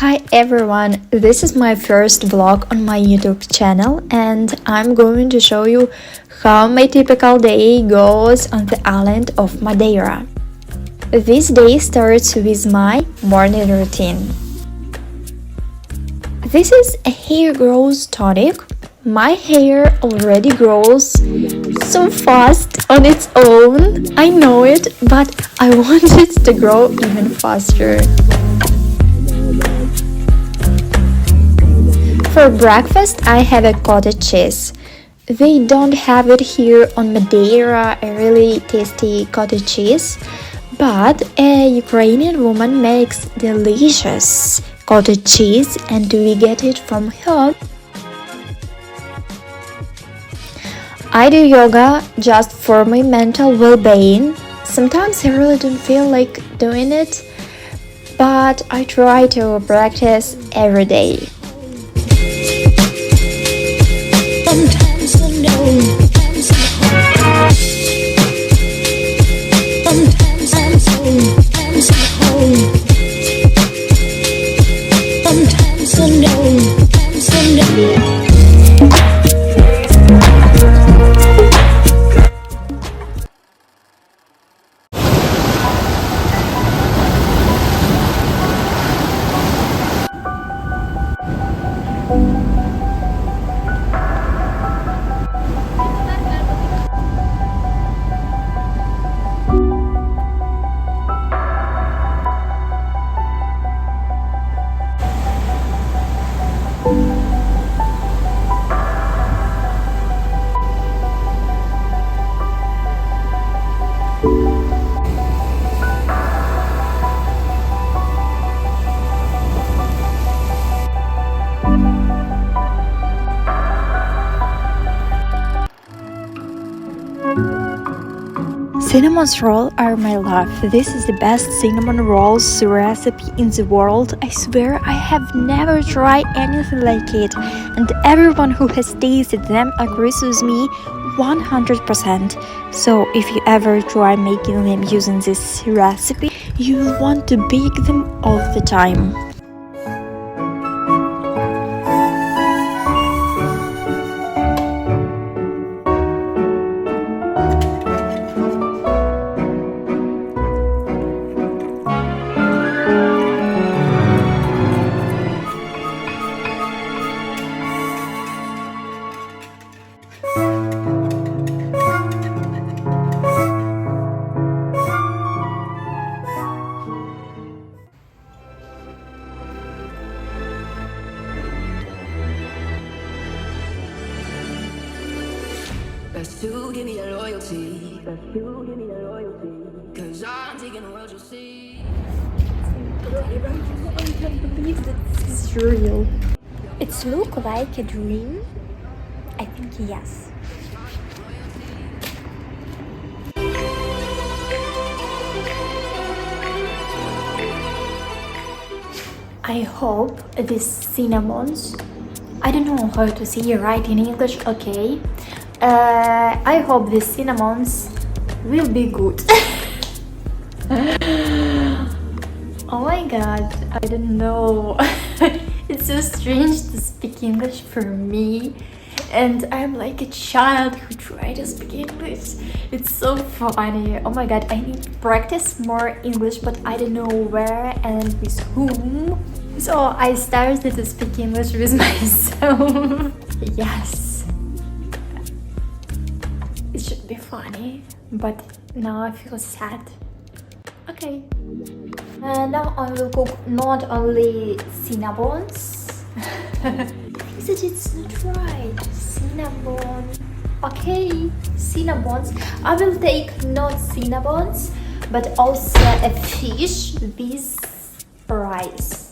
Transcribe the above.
Hi everyone, this is my first vlog on my YouTube channel and I'm going to show you how my typical day goes on the island of Madeira. This day starts with my morning routine. This is a hair growth tonic. My hair already grows so fast on its own, I know it, but I want it to grow even faster. For breakfast, I have a cottage cheese. They don't have it here on Madeira, a really tasty cottage cheese, but a Ukrainian woman makes delicious cottage cheese and we get it from her. I do yoga just for my mental well-being. Sometimes I really don't feel like doing it, but I try to practice every day. Sometimes I know, sometimes I hope. Sometimes I'm so, sometimes I hope. Sometimes I know, sometimes I know. Cinnamon rolls are my love. This is the best cinnamon rolls recipe in the world. I swear I have never tried anything like it, and everyone who has tasted them agrees with me 100%. So if you ever try making them using this recipe, you will want to bake them all the time. Best to give me that loyalty. Best to give me that loyalty. Cause I'm taking the world, you'll see. I can't believe that this is real. It's look like a dream? I think yes. I hope these cinnamons, I don't know how to say right in English, okay. I hope these cinnamons will be good. Oh my god, I don't know. It's so strange to speak English for me. And I'm like a child who tried to speak English. It's so funny. Oh my god, I need to practice more English, but I don't know where and with whom. So I started to speak English with myself. Yes. It should be funny, but now I feel sad. Okay. And now I will cook not only cinnamons. I think that it's not right. Cinnamon. Okay, cinnamons. I will take not cinnamons, but also a fish with rice.